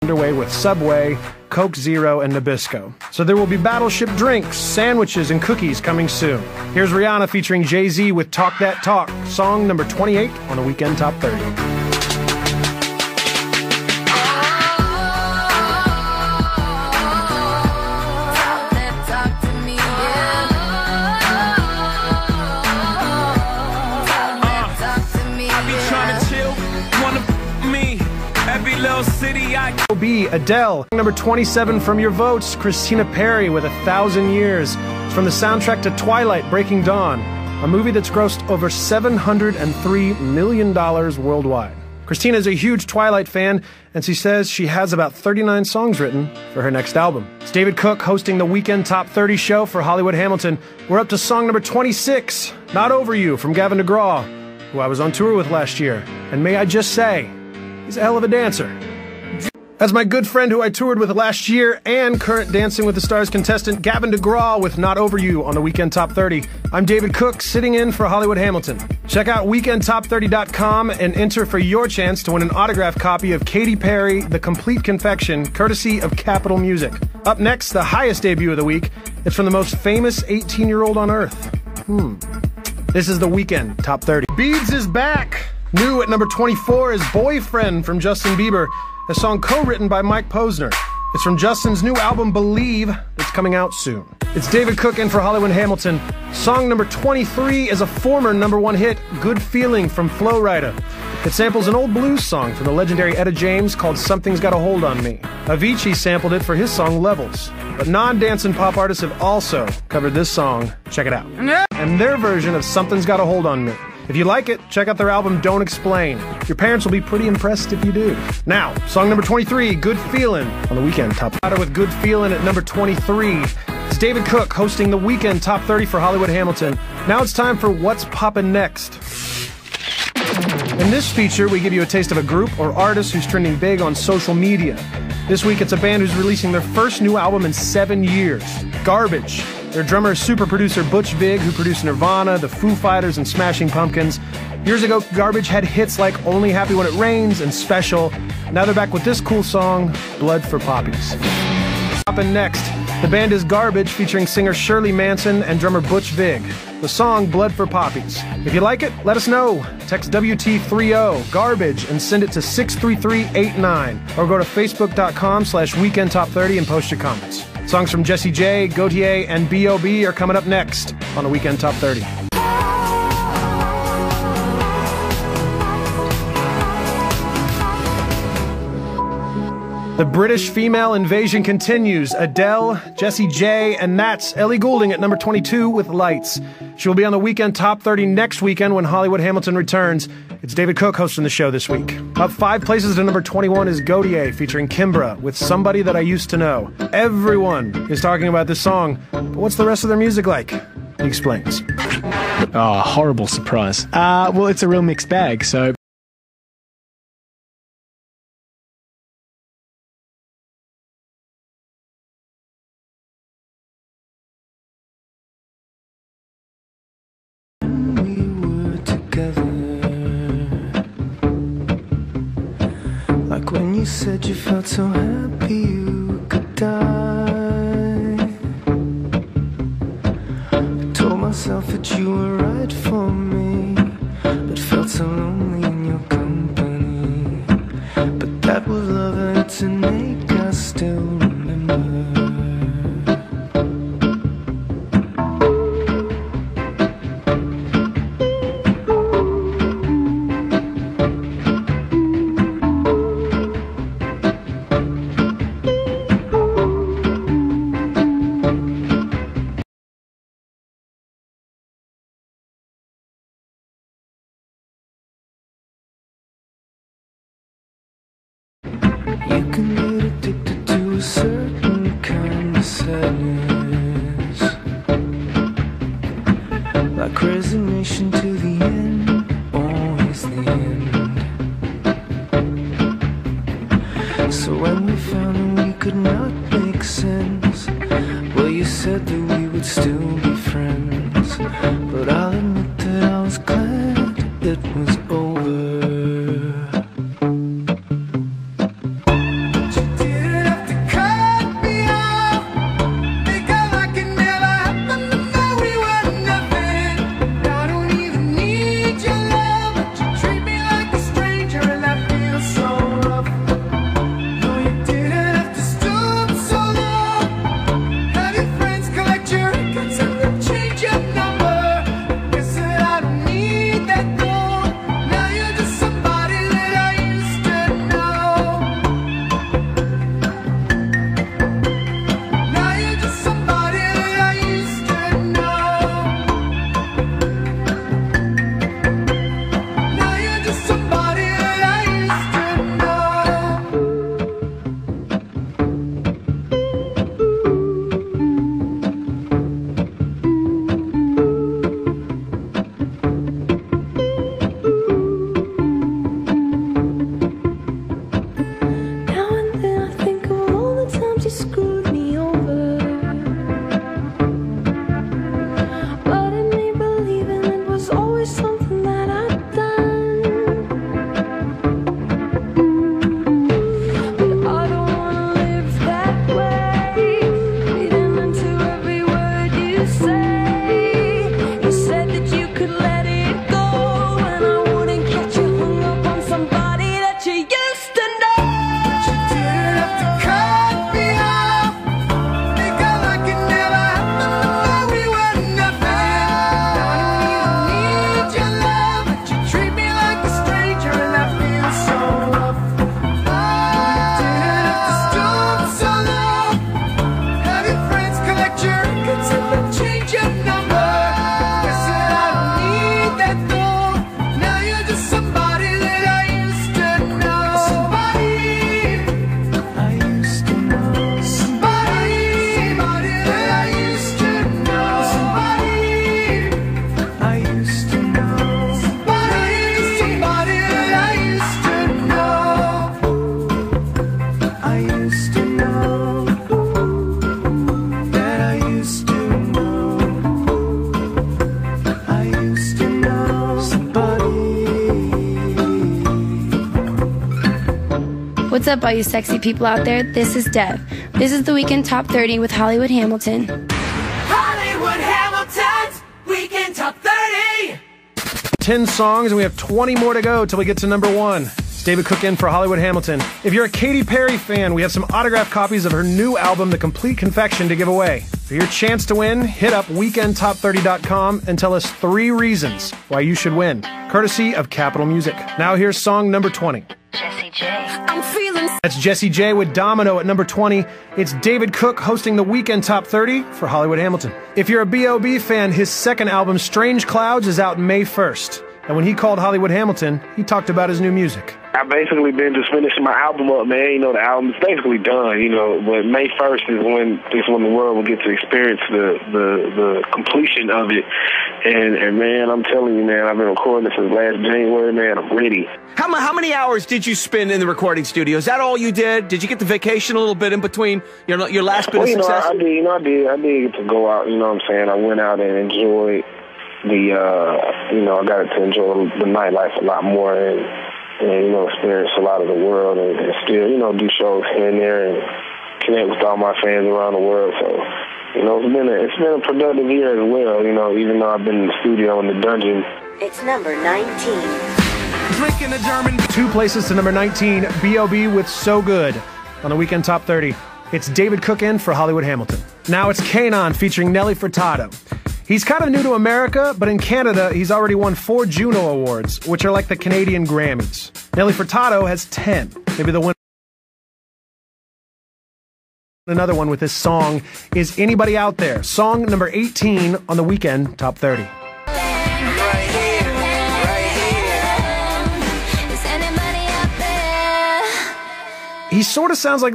underway with Subway, Coke Zero, and Nabisco. So there will be Battleship drinks, sandwiches, and cookies coming soon. Here's Rihanna featuring Jay-Z with Talk That Talk, song number 28 on the Weekend Top 30. City, B. Adele, number 27 from your votes, Christina Perry with 1,000 Years. It's from the soundtrack to Twilight Breaking Dawn, a movie that's grossed over $703 million worldwide. Christina is a huge Twilight fan, and she says she has about 39 songs written for her next album. It's David Cook hosting the Weekend Top 30 show for Hollywood Hamilton. We're up to song number 26, Not Over You, from Gavin DeGraw, who I was on tour with last year. And may I just say, he's a hell of a dancer. That's my good friend who I toured with last year and current Dancing with the Stars contestant Gavin DeGraw with Not Over You on the Weekend Top 30. I'm David Cook, sitting in for Hollywood Hamilton. Check out weekendtop30.com and enter for your chance to win an autographed copy of Katy Perry, The Complete Confection, courtesy of Capitol Music. Up next, the highest debut of the week. It's from the most famous 18-year-old on Earth. This is the Weekend Top 30. Beads is back! New at number 24 is Boyfriend from Justin Bieber, a song co-written by Mike Posner. It's from Justin's new album, Believe, that's coming out soon. It's David Cook in for Hollywood Hamilton. Song number 23 is a former #1 hit, Good Feeling from Flo Rida. It samples an old blues song from the legendary Etta James called Something's Got a Hold on Me. Avicii sampled it for his song Levels. But non-dance and pop artists have also covered this song. Check it out. And their version of Something's Got a Hold on Me. If you like it, check out their album Don't Explain. Your parents will be pretty impressed if you do. Now, song number 23, Good Feelin' on the Weekend Top 30 with Good Feelin' at number 23. It's David Cook hosting the Weekend Top 30 for Hollywood Hamilton. Now it's time for What's Poppin' Next. In this feature, we give you a taste of a group or artist who's trending big on social media. This week, it's a band who's releasing their first new album in 7 years, Garbage. Their drummer is super producer Butch Vig, who produced Nirvana, the Foo Fighters, and Smashing Pumpkins. Years ago, Garbage had hits like Only Happy When It Rains and Special. Now they're back with this cool song, Blood for Poppies. Poppin' next, the band is Garbage, featuring singer Shirley Manson and drummer Butch Vig. The song, Blood for Poppies. If you like it, let us know. Text WT30 Garbage and send it to 63389, or go to facebook.com/weekendtop30 and post your comments. Songs from Jessie J, Gautier, and B.O.B. are coming up next on the Weekend Top 30. The British female invasion continues. Adele, Jessie J, and that's Ellie Goulding at number 22 with Lights. She will be on the Weekend Top 30 next weekend when Hollywood Hamilton returns. It's David Cook hosting the show this week. Up 5 places to number 21 is Gautier featuring Kimbra with Somebody That I Used to Know. Everyone is talking about this song, but what's the rest of their music like? He explains. Oh, horrible surprise. Well, it's a real mixed bag, so... Like when you said you felt so happy you could die. I told myself that you were right for me, but felt so lonely in your company. But that was love and it's innate, I still remember. You can get addicted to a certain kind of sadness, like resignation to the end, always the end. So when we found that we could not make sense, well, you said that we would still be friends. But I'll admit that I was glad it was over. What's up, all you sexy people out there? This is Dev. This is the Weekend Top 30 with Hollywood Hamilton. Hollywood Hamilton's Weekend Top 30! 10 songs, and we have 20 more to go till we get to number 1. It's David Cook in for Hollywood Hamilton. If you're a Katy Perry fan, we have some autographed copies of her new album, The Complete Confection, to give away. For your chance to win, hit up weekendtop30.com and tell us 3 reasons why you should win. Courtesy of Capitol Music. Now here's song number 20. Jessie J. I'm feeling... That's Jessie J with Domino at number 20. It's David Cook hosting the Weekend Top 30 for Hollywood Hamilton. If you're a B.O.B. fan, his second album, Strange Clouds, is out May 1st. And when he called Hollywood Hamilton, he talked about his new music. I've basically been just finishing my album up, man. You know, the album's basically done, you know, but May 1st is when the world will get to experience the completion of it. And man, I'm telling you, man, I've been recording this since last January, man. I'm ready. How many hours did you spend in the recording studio? Is that all you did? Did you get the vacation a little bit in between your last bit of success? I did get to go out, you know what I'm saying? I went out and enjoyed I got to enjoy the nightlife a lot more and experience a lot of the world and still, do shows here and there and connect with all my fans around the world. So, it's been a productive year as well, even though I've been in the studio in the dungeon. It's number 19. Drinking a German. 2 places to number 19, B.O.B. with So Good on the Weekend Top 30. It's David Cook in for Hollywood Hamilton. Now it's Kanon featuring Nelly Furtado. He's kind of new to America, but in Canada, he's already won 4 Juno Awards, which are like the Canadian Grammys. Nelly Furtado has 10. Maybe they'll win another one with this song is Anybody Out There, song number 18 on the Weekend Top 30. He sort of sounds like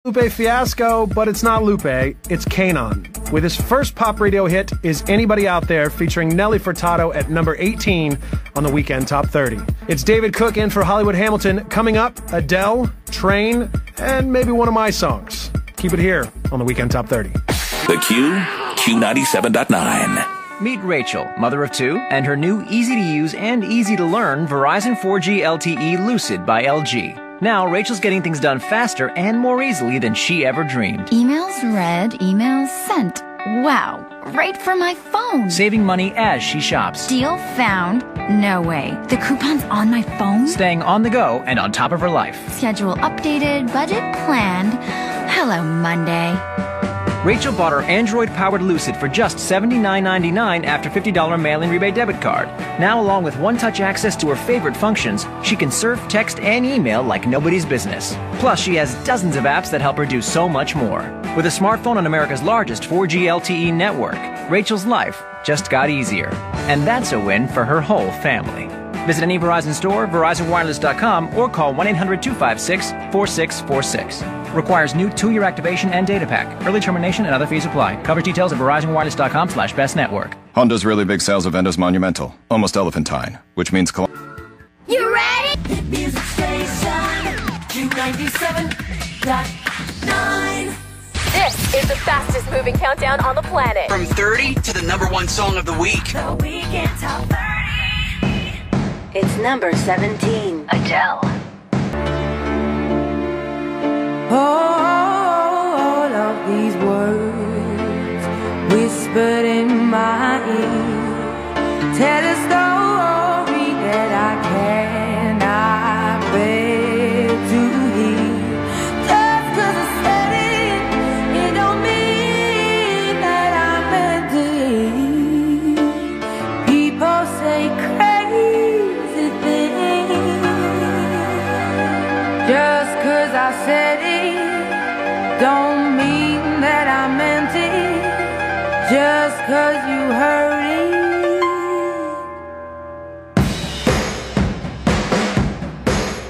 Lupe Fiasco, but it's not Lupe, it's Kanon. With his first pop radio hit is Anybody Out There featuring Nelly Furtado at number 18 on the Weekend Top 30. It's David Cook in for Hollywood Hamilton. Coming up, Adele, Train, and maybe one of my songs. Keep it here on the Weekend Top 30. The Q, Q97.9. Meet Rachel, mother of 2, and her new easy-to-use and easy-to-learn Verizon 4G LTE Lucid by LG. Now, Rachel's getting things done faster and more easily than she ever dreamed. Emails read, emails sent. Wow, right from my phone. Saving money as she shops. Deal found? No way. The coupon's on my phone? Staying on the go and on top of her life. Schedule updated, budget planned. Hello, Monday. Rachel bought her Android-powered Lucid for just $79.99 after $50 mail-in rebate debit card. Now, along with one-touch access to her favorite functions, she can surf, text, and email like nobody's business. Plus, she has dozens of apps that help her do so much more. With a smartphone on America's largest 4G LTE network, Rachel's life just got easier. And that's a win for her whole family. Visit any Verizon store, VerizonWireless.com, or call 1-800-256-4646. Requires new 2-year activation and data pack. Early termination and other fees apply. Coverage details at VerizonWireless.com/best network. Honda's really big sales event is monumental, almost elephantine, which means... You ready? Hit music station, Q97.9. This is the fastest moving countdown on the planet. From 30 to the number 1 song of the week. The Weekend Top 30. It's number 17. Adele. All of these words whispered in my ear tell a story that I cannot bear to hear. Just 'cause I said it, it don't mean that I meant it. People say crazy things just 'cause I said it. Don't mean that I meant it, just 'cause you heard it.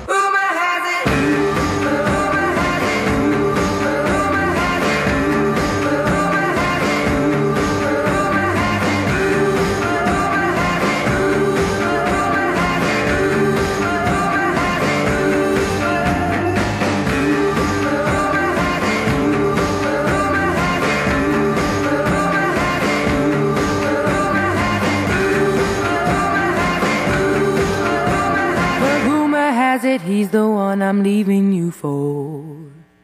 Rumor has it, rumor has it, rumor has it, rumor has it, rumor has it, rumor has it, rumor has it. She's the one I'm leaving you for.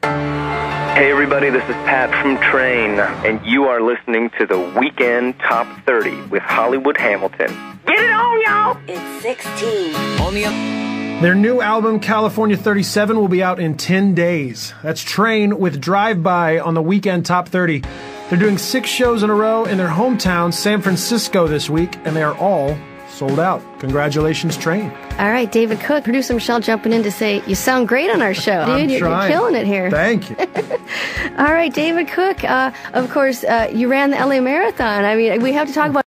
Hey everybody, this is Pat from Train, and you are listening to the Weekend Top 30 with Hollywood Hamilton. Get it on, y'all! It's 16. On the Their new album, California 37, will be out in 10 days. That's Train with Drive By on the Weekend Top 30. They're doing 6 shows in a row in their hometown, San Francisco, this week, and they are all sold out. Congratulations, Train. All right, David Cook, producer Michelle jumping in to say, you sound great on our show, dude. You're killing it here. Thank you. All right, David Cook, of course, you ran the LA Marathon. I mean, we have to talk about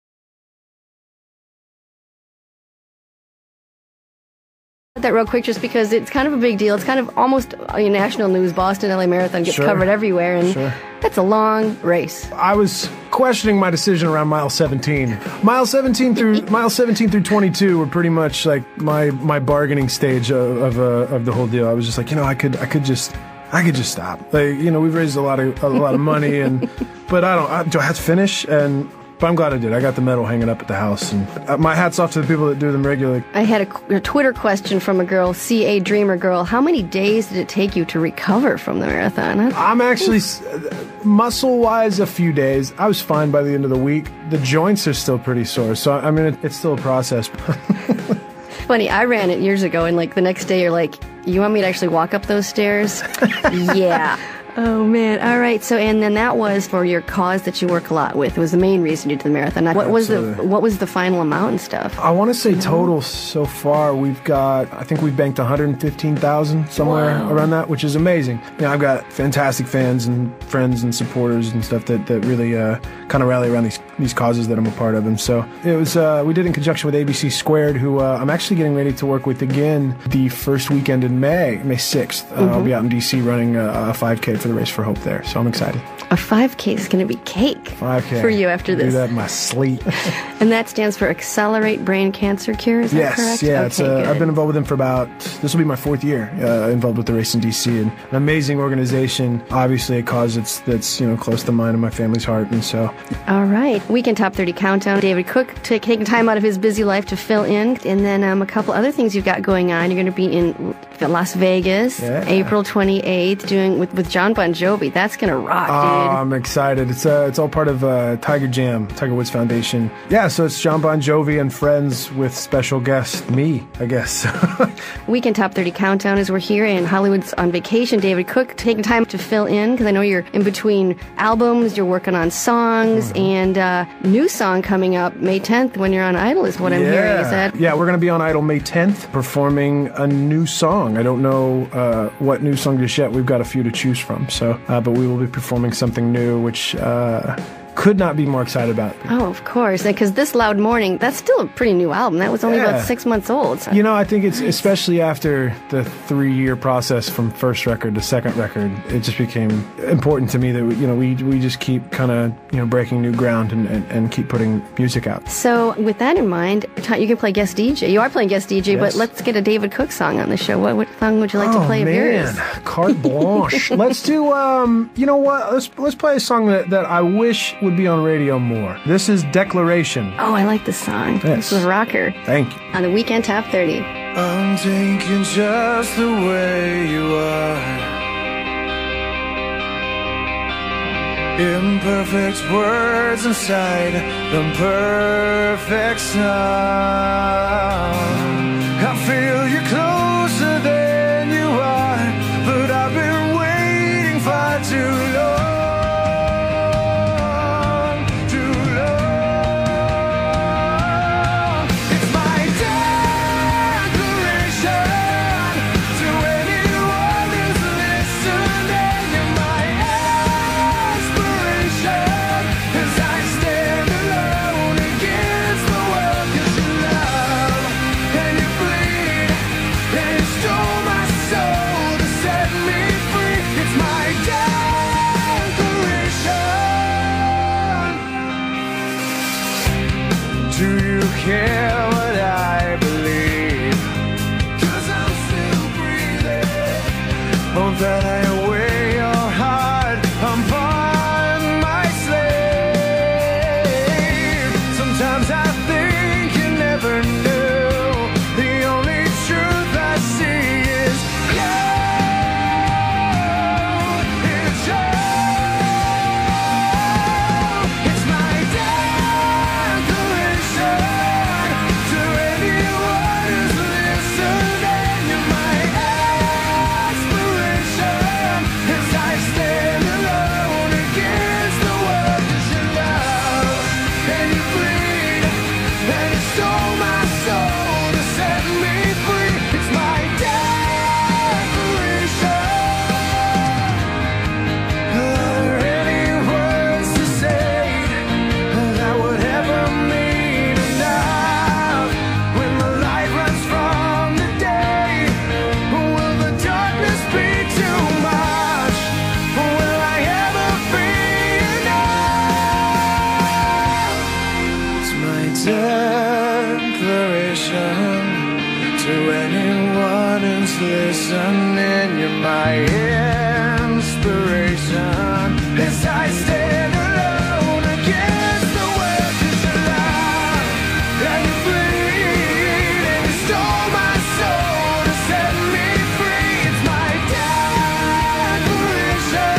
that real quick just because it's kind of a big deal. It's kind of almost national news. Boston LA Marathon gets covered everywhere, and that's a long race. I was questioning my decision around mile 17. Mile 17 through 22 were pretty much like my bargaining stage of the whole deal. I was just like, I could just stop. Like, we've raised a lot of money, but do I have to finish? But I'm glad I did. I got the medal hanging up at the house, and my hat's off to the people that do them regularly. I had a Twitter question from a girl, CA Dreamer Girl. How many days did it take you to recover from the marathon? I'm actually, muscle-wise, a few days. I was fine by the end of the week. The joints are still pretty sore, so I mean, it's still a process. Funny, I ran it years ago, and like the next day you're like, you want me to actually walk up those stairs? Yeah. Oh, man. All right. So, and then that was for your cause that you work a lot with. It was the main reason you did the marathon. What was the final amount and stuff? I want to say total so far, I think we've banked 115,000 somewhere around that, which is amazing. I've got fantastic fans and friends and supporters and stuff that really kind of rally around these causes that I'm a part of. And so it was, we did it in conjunction with ABC Squared, who I'm actually getting ready to work with again the first weekend in May 6th. I'll be out in D.C. running a 5K for the Race for Hope there, so I'm excited. A 5K is going to be cake 5K for you after this. Do that in my sleep. And that stands for Accelerate Brain Cancer Cure, is that correct? Yes, yeah. I've been involved with them for this will be my 4th year involved with the race in D.C. and an amazing organization, obviously a cause that's close to mine and my family's heart, and so. All right, Weekend Top 30 Countdown. David Cook taking time out of his busy life to fill in, and then a couple other things you've got going on. You're going to be in Las Vegas, April 28th, doing with John Bon Jovi. That's going to rock, dude. I'm excited. It's all part of Tiger Woods Foundation. Yeah, so it's John Bon Jovi and friends with special guest me, I guess. Weekend Top 30 Countdown is we're here in Hollywood's on vacation. David Cook taking time to fill in because I know you're in between albums, you're working on songs, and new song coming up May 10th when you're on Idol is what I'm hearing. Is that? Yeah, we're going to be on Idol May 10th performing a new song. I don't know what new song just yet. We've got a few to choose from. So, but we will be performing something new, which could not be more excited about. Oh, of course. Because This Loud Morning, that's still a pretty new album. That was only about 6 months old. So. I think it's especially after the 3-year process from first record to second record, it just became important to me that we just keep kind of breaking new ground and keep putting music out. So with that in mind, you can play guest DJ. You are playing guest DJ, but let's get a David Cook song on the show. What song would you like to play of yours? Carte blanche. Let's do let's play a song that I wish would be on radio more. This is Declaration. Oh, I like this song. Yes. This is a rocker. Thank you. On the Weekend Top 30. I'm thinking just the way you are. Imperfect words inside the perfect song. I feel you closer than you are, but I've been waiting far too long. Care what I believe, 'cause I'm still breathing. Oh, that I wear your heart upon my sleeve. Sometimes I think you never knew. The only truth I see is to anyone who's listening. You're my inspiration as I stand alone against the world. 'Cause you're alive and you're free, and you stole my soul to set me free. It's my declaration.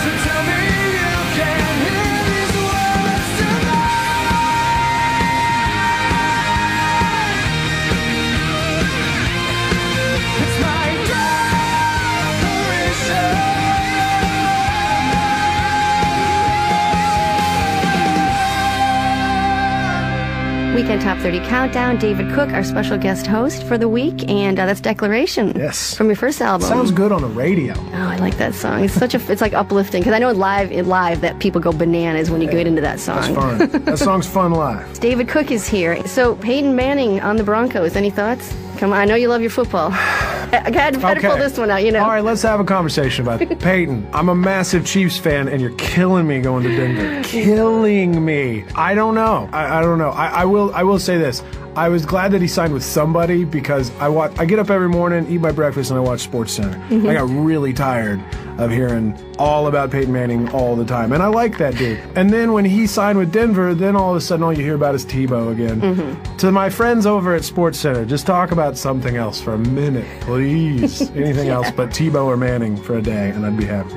So tell me you can hear these words tonight. It's my declaration. Weekend Top 30 Countdown. David Cook, our special guest host for the week, and that's Declaration. Yes. From your first album. Sounds good on the radio. Oh, I like that song. It's it's like uplifting, because I know live that people go bananas when you get into that song. That's fun. That song's fun live. David Cook is here. So, Peyton Manning on the Broncos. Any thoughts? Come on, I know you love your football. I had to pull this one out, you know. All right, let's have a conversation about it. Peyton, I'm a massive Chiefs fan, and you're killing me going to Denver. Killing me. I don't know. I don't know. I will say this. I was glad that he signed with somebody, because I get up every morning, eat my breakfast, and I watch SportsCenter. I got really tired of hearing all about Peyton Manning all the time, and I like that dude. And then when he signed with Denver, then all of a sudden all you hear about is Tebow again. To my friends over at SportsCenter, just talk about something else for a minute, please. Anything else but Tebow or Manning for a day, and I'd be happy.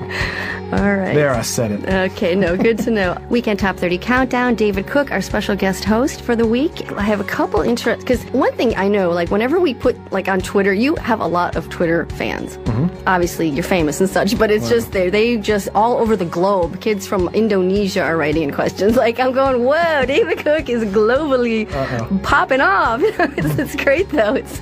All right. There, I said it. Okay, no, good to know. Weekend Top 30 Countdown. David Cook, our special guest host for the week. I have a couple because one thing I know, like whenever we put like on Twitter, you have a lot of Twitter fans. Obviously, you're famous and such, but it's just they just all over the globe. Kids from Indonesia are writing in questions. Like I'm going, whoa, David Cook is globally popping off. It's great though. It's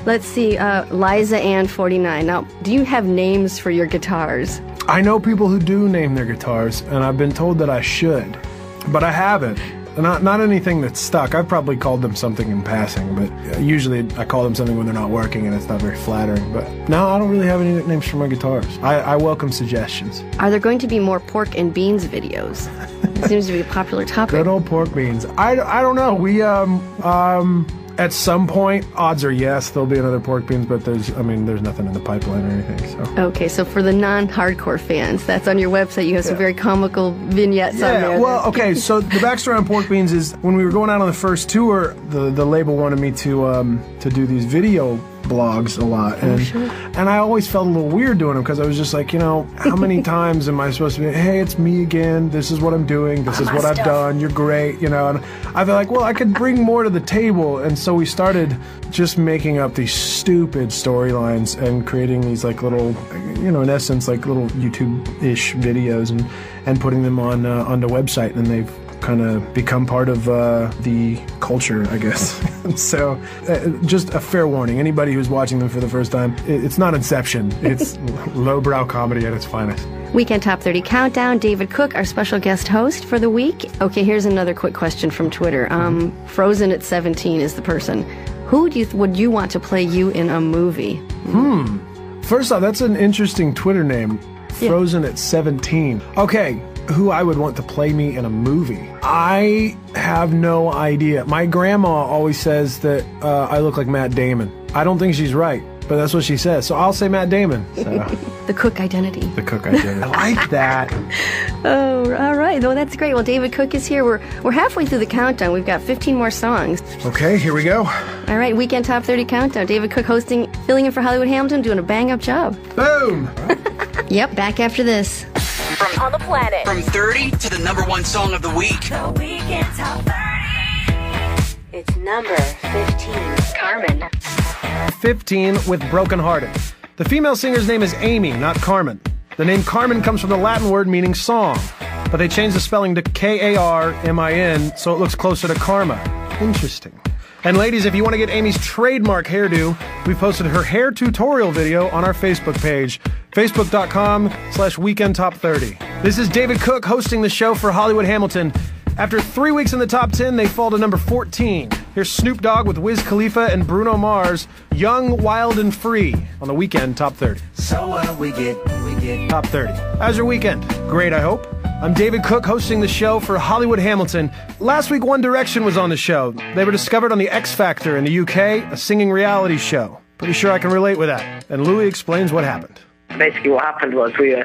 let's see, Liza Ann 49. Now, do you have names for your guitars? I know people who do name their guitars, and I've been told that I should, but I haven't. Not anything that's stuck. I've probably called them something in passing, but usually I call them something when they're not working, and it's not very flattering. But no, I don't really have any nicknames for my guitars. I welcome suggestions. Are there going to be more pork and beans videos? It seems to be a popular topic. Good old pork beans. I don't know. We at some point, odds are yes, there'll be another pork beans, but there's nothing in the pipeline or anything. So. Okay, so for the non-hardcore fans, that's on your website. You have some very comical vignettes on there. Well, okay, so the backstory on pork beans is when we were going out on the first tour, the label wanted me to do these video blogs a lot, and I always felt a little weird doing them, because I was just like, how many times am I supposed to be, hey, it's me again, this is what I'm doing, this is what I've done, you're great, and I feel like, well, I could bring more to the table. And so we started just making up these stupid storylines and creating these like little, in essence, like little YouTube-ish videos and putting them on the website, and they've kind of become part of the culture, I guess. So just a fair warning, anybody who's watching them for the first time, it's not Inception, it's lowbrow comedy at its finest. Weekend Top 30 Countdown. David Cook, our special guest host for the week. Okay, here's another quick question from Twitter. Frozen at 17 is the person. Who would you want to play you in a movie? First off, that's an interesting Twitter name. Frozen at 17. Okay, who I would want to play me in a movie? I have no idea. My grandma always says that I look like Matt Damon. I don't think she's right, but that's what she says. So I'll say Matt Damon. So. The Cook identity. The Cook identity. I like that. Oh, all right. Well, that's great. Well, David Cook is here. We're halfway through the countdown. We've got 15 more songs. Okay, here we go. All right, Weekend Top 30 Countdown. David Cook filling in for Hollywood Hamilton, doing a bang-up job. Boom! Yep, back after this. From on the planet. From 30 to the number one song of the week. The Weekend Top 30. It's number 15. Carmen. 15 with Broken Hearted. The female singer's name is Amy, not Carmen. The name Carmen comes from the Latin word meaning song, but they changed the spelling to Karmin, so it looks closer to karma. Interesting. And ladies, if you want to get Amy's trademark hairdo, we've posted her hair tutorial video on our Facebook page, facebook.com/weekendtop30. This is David Cook hosting the show for Hollywood Hamilton. After 3 weeks in the top 10, they fall to number 14. Here's Snoop Dogg with Wiz Khalifa and Bruno Mars, Young, Wild, and Free on the Weekend Top 30. So we get Top 30. How's your weekend? Great, I hope. I'm David Cook, hosting the show for Hollywood Hamilton. Last week, One Direction was on the show. They were discovered on the X Factor in the UK, a singing reality show. Pretty sure I can relate with that. And Louis explains what happened. Basically what happened was we'd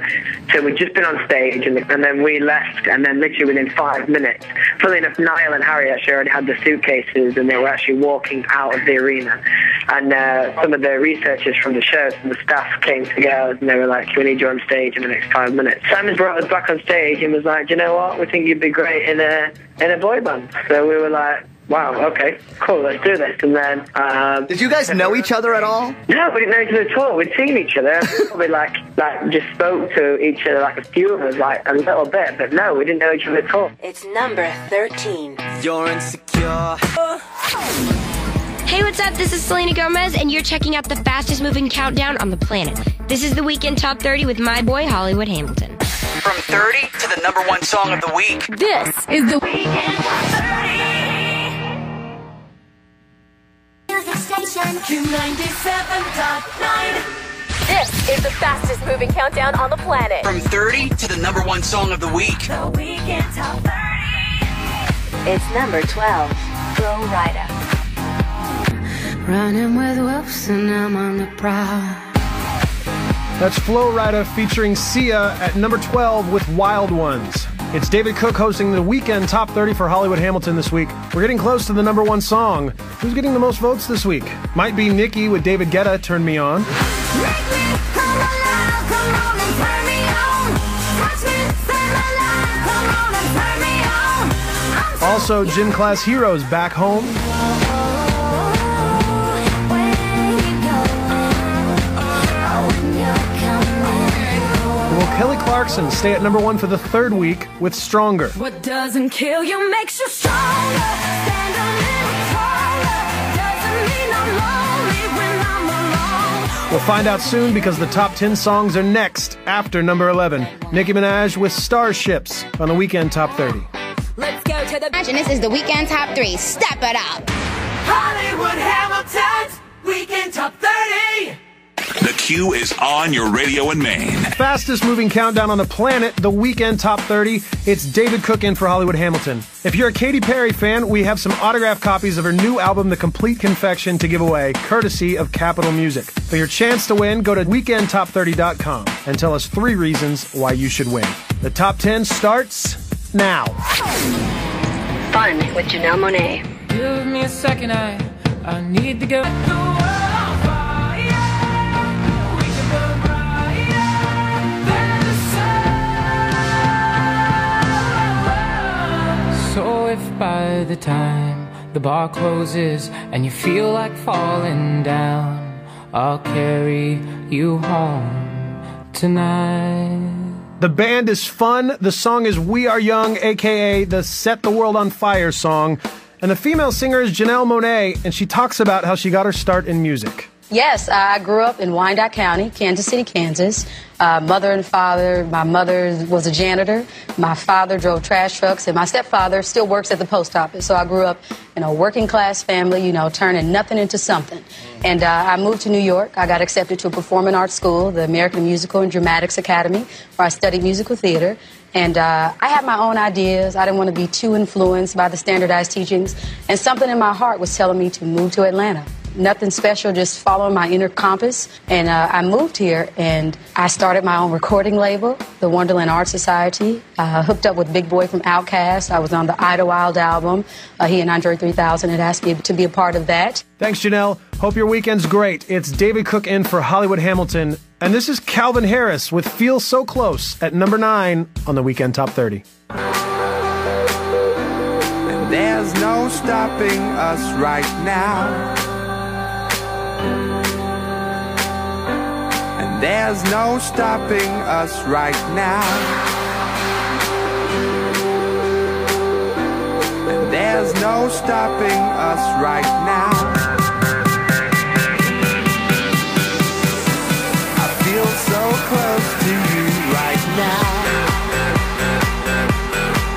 just been on stage and then we left, and then literally within 5 minutes, funnily enough, Niall and Harry actually already had the suitcases and they were actually walking out of the arena, and some of the researchers from the show, some of the staff came together and they were like, we need you on stage in the next 5 minutes. Simon brought us back on stage and was like, you know what, we think you'd be great in a boy band. So we were like, wow, okay, cool, let's do this. And then did you guys know each other at all? No, we didn't know each other at all. We'd seen each other. Probably like just spoke to each other, like a few of us, like a little bit, but no, we didn't know each other at all. It's number 13. You're insecure. Hey, what's up? This is Selena Gomez, and you're checking out the fastest moving countdown on the planet. This is the Weekend Top 30 with my boy, Hollywood Hamilton. From 30 to the number one song of the week. This is the Weekend Top 30. Q97.9. This is the fastest moving countdown on the planet. From 30 to the number one song of the week. The Weekend Top 30. It's number 12. Flow Rida. Running with whoops and I'm on the prowl. That's Flow Rida featuring Sia at number 12 with Wild Ones. It's David Cook hosting the Weekend Top 30 for Hollywood Hamilton this week. We're getting close to the number one song. Who's getting the most votes this week? Might be Nicki with David Guetta, Turn Me On. Also, Gym Class Heroes, Back Home. Will Kelly Clarkson stay at number one for the third week with Stronger? What doesn't kill you makes you stronger. Stand a little taller. Doesn't mean I'm lonely when I'm alone. We'll find out soon because the top 10 songs are next after number 11. Nicki Minaj with Starships on the Weekend Top 30. Let's go to the And this is the Weekend Top 3. Step it up. Hollywood Hamilton's Weekend Top 30. The Q is on your radio in Maine. Fastest moving countdown on the planet, the Weekend Top 30. It's David Cook in for Hollywood Hamilton. If you're a Katy Perry fan, we have some autographed copies of her new album, The Complete Confection, to give away, courtesy of Capitol Music. For your chance to win, go to weekendtop30.com and tell us 3 reasons why you should win. The top 10 starts now. Fun with Janelle Monáe. Give me a second, I need to go. So if by the time the bar closes and you feel like falling down, I'll carry you home tonight. The band is Fun. The song is We Are Young, a.k.a. the Set the World on Fire song. And the female singer is Janelle Monáe, and she talks about how she got her start in music. Yes, I grew up in Wyandotte County, Kansas City, Kansas. Mother and father, my mother was a janitor. My father drove trash trucks, and my stepfather still works at the post office. So I grew up in a working class family, turning nothing into something. And I moved to New York. I got accepted to a performing arts school, the American Musical and Dramatics Academy, where I studied musical theater. And I had my own ideas. I didn't want to be too influenced by the standardized teachings. And something in my heart was telling me to move to Atlanta. Nothing special, just following my inner compass. And I moved here, and I started my own recording label, the Wonderland Art Society. Hooked up with Big Boy from Outkast. I was on the Idlewild album. He and Andre 3000 had asked me to be a part of that. Thanks, Janelle. Hope your weekend's great. It's David Cook in for Hollywood Hamilton. And this is Calvin Harris with Feel So Close at number 9 on the Weekend Top 30. And there's no stopping us right now. And there's no stopping us right now. And there's no stopping us right now. I feel so close to you right now.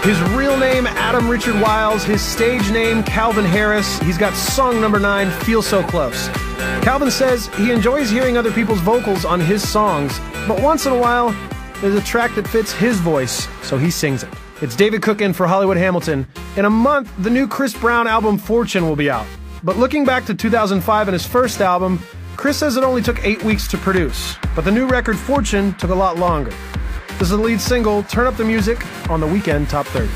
His real name, Adam Richard Wiles. His stage name, Calvin Harris. He's got song number 9, Feel So Close. Calvin says he enjoys hearing other people's vocals on his songs, but once in a while, There's a track that fits his voice, so he sings it. It's David Cook in for Hollywood Hamilton. In a month, the new Chris Brown album Fortune will be out. But looking back to 2005 and his first album, Chris says it only took 8 weeks to produce. But the new record Fortune took a lot longer. This is the lead single, Turn Up the Music, on the Weekend Top 30.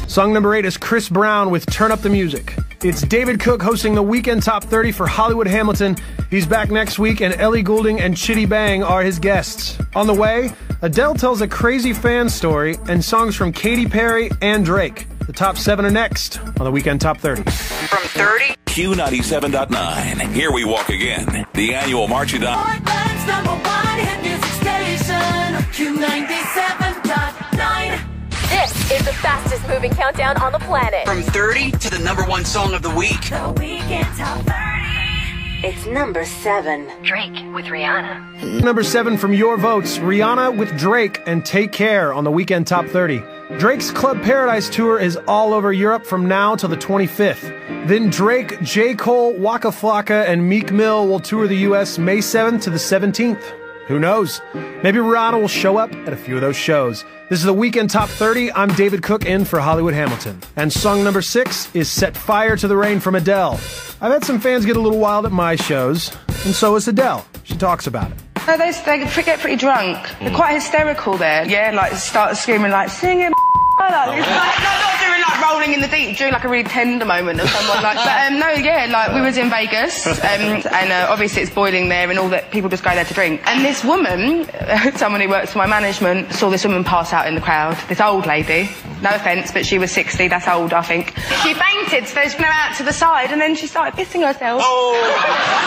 Song number 8 is Chris Brown with Turn Up the Music. It's David Cook hosting the Weekend Top 30 for Hollywood Hamilton. He's back next week, and Ellie Goulding and Chitty Bang are his guests. On the way, Adele tells a crazy fan story and songs from Katy Perry and Drake. The top 7 are next on the Weekend Top 30. From 30. Q97.9. Here we walk again. The annual marching on. Portland's #1 hit music station. Q97.9. This is the fastest moving countdown on the planet. From 30 to the #1 song of the week. The Weekend Top 30. It's number 7. Drake with Rihanna. Number 7 from your votes, Rihanna with Drake and Take Care on the Weekend Top 30. Drake's Club Paradise tour is all over Europe from now till the 25th. Then Drake, J. Cole, Waka Flocka, and Meek Mill will tour the U.S. May 7th to the 17th. Who knows? Maybe Rihanna will show up at a few of those shows. This is the Weekend Top 30. I'm David Cook in for Hollywood Hamilton. And song number 6 is Set Fire to the Rain from Adele. I've had some fans get a little wild at my shows, and so has Adele. She talks about it. No, they get pretty drunk. They're quite hysterical there. Yeah, like start screaming like, singing like, it's like, no, not doing like rolling in the deep, doing like a really tender moment or someone like that. No, yeah, like we was in Vegas, and obviously it's boiling there and all that, people just go there to drink. And this woman, someone who works for my management, saw this woman pass out in the crowd, this old lady. No offence, but she was 60, that's old, I think. She fainted, so she went out to the side and then she started pissing herself. Oh!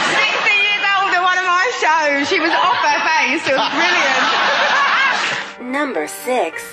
60 years old at one of my shows. She was off her face, it was brilliant. Number 6.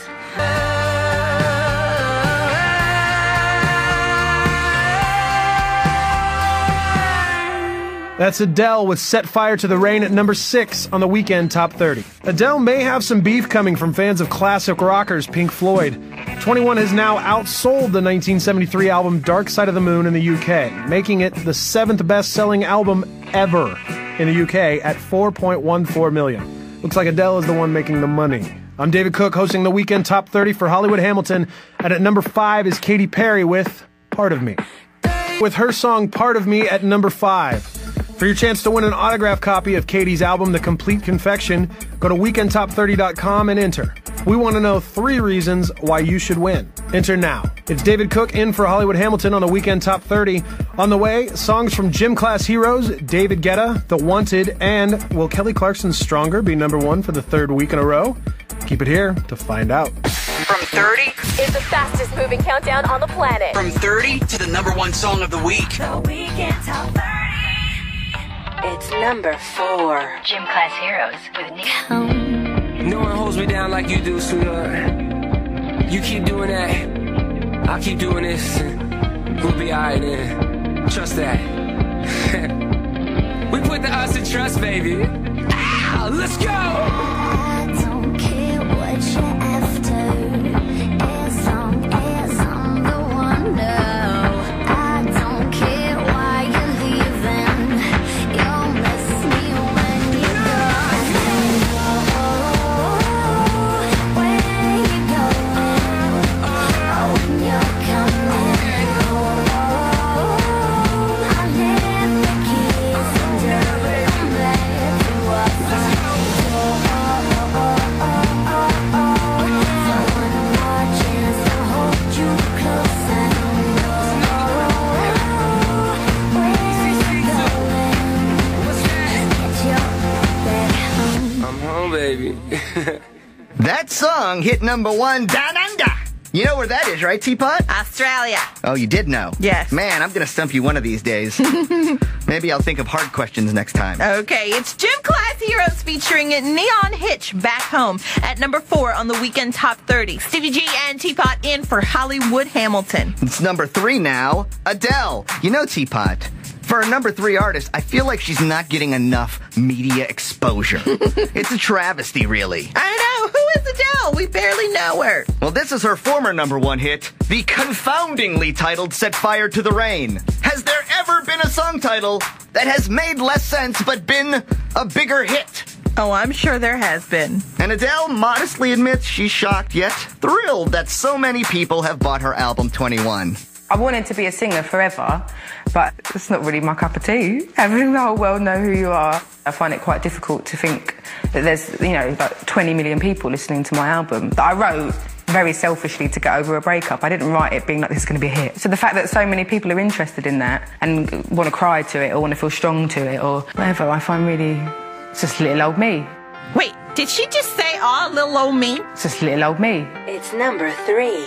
That's Adele with Set Fire to the Rain at number 6 on the Weekend Top 30. Adele may have some beef coming from fans of classic rockers Pink Floyd. 21 has now outsold the 1973 album Dark Side of the Moon in the UK, making it the 7th best-selling album ever in the UK at 4.14 million. Looks like Adele is the one making the money. I'm David Cook hosting the Weekend Top 30 for Hollywood Hamilton, and at number 5 is Katy Perry with Part of Me. With her song Part of Me at number 5. For your chance to win an autographed copy of Katie's album, The Complete Confection, go to weekendtop30.com and enter. We want to know 3 reasons why you should win. Enter now. It's David Cook in for Hollywood Hamilton on the Weekend Top 30. On the way, songs from Gym Class Heroes, David Guetta, The Wanted, and will Kelly Clarkson's Stronger be number 1 for the 3rd week in a row? Keep it here to find out. From 30 is the fastest moving countdown on the planet. From 30 to the #1 song of the week. The Weekend Top 30. It's number 4. Gym Class Heroes with Nick. No one holds me down like you do, sweetheart. You keep doing that, I'll keep doing this. We'll be alright then. Trust that. We put the us in trust, baby. Ow, let's go! I don't care what you're after, as long as I'm the one. No, I don't care why you're leaving. You'll miss me when you're gone. Where you going? When you're coming home, I left the keys under the bed to us. I'm home, baby. That song hit number 1 down under. You know where that is, right, Teapot? Australia. Oh, you did know? Yes. Man, I'm going to stump you one of these days. Maybe I'll think of hard questions next time. Okay, it's Gym Class Heroes featuring Neon Hitch Back Home at number 4 on the Weekend Top 30. Stevie G and Teapot in for Hollywood Hamilton. It's number 3 now, Adele. You know, Teapot, for a number 3 artist, I feel like she's not getting enough media exposure. It's a travesty, really. I know. Who is Adele? We barely know her. Well, this is her former number 1 hit, the confoundingly titled Set Fire to the Rain. Has there ever been a song title that has made less sense but been a bigger hit? Oh, I'm sure there has been. And Adele modestly admits she's shocked yet thrilled that so many people have bought her album 21. I wanted to be a singer forever, but it's not really my cup of tea. Having the whole world know who you are. I find it quite difficult to think that there's, like 20 million people listening to my album that I wrote very selfishly to get over a breakup. I didn't write it being like, this is going to be a hit. So the fact that so many people are interested in that and want to cry to it or want to feel strong to it or whatever, I find really, it's just little old me. Wait, did she just say, "Aw, little old me"? It's just little old me. It's number 3.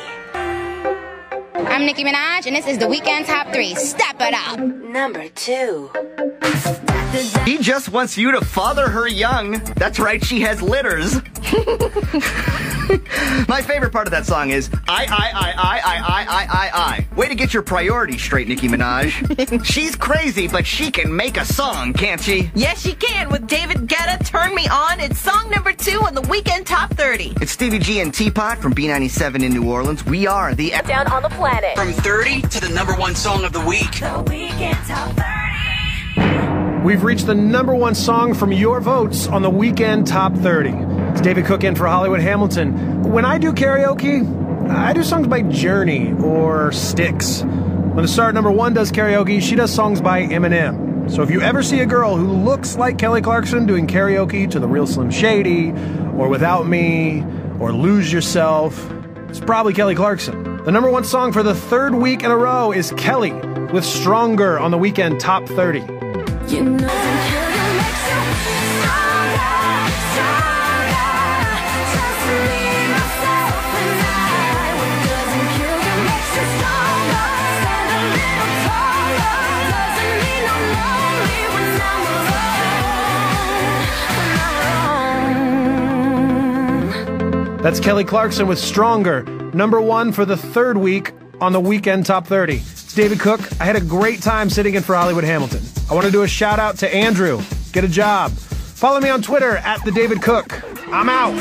I'm Nicki Minaj, and this is the Weekend Top 3. Step it up. Number 2. He just wants you to father her young. That's right, she has litters. My favorite part of that song is I. Way to get your priorities straight, Nicki Minaj. She's crazy, but she can make a song, can't she? Yes, she can. With David Guetta, Turn Me On. It's song number 2 on the Weekend Top 30. It's Stevie G and Teapot from B97 in New Orleans. We are the Down on the Planet. From 30 to the number 1 song of the week. The Weekend Top 30. We've reached the number 1 song from your votes on the Weekend Top 30. It's David Cook in for Hollywood Hamilton. When I do karaoke, I do songs by Journey or Styx. When the star at number 1 does karaoke, she does songs by Eminem. So if you ever see a girl who looks like Kelly Clarkson doing karaoke to The Real Slim Shady, or Without Me, or Lose Yourself, it's probably Kelly Clarkson. The number 1 song for the 3rd week in a row is Kelly with Stronger on the Weekend Top 30. You know it makes you stronger, stronger. Just me, myself, and I. What doesn't kill you makes you stronger. Stand a little taller. Doesn't mean I'm lonely when I'm alone. That's Kelly Clarkson with Stronger, number 1 for the 3rd week on the Weekend Top 30. It's David Cook. I had a great time sitting in for Hollywood Hamilton. I want to do a shout out to Andrew. Get a job. Follow me on Twitter @TheDavidCook. I'm out.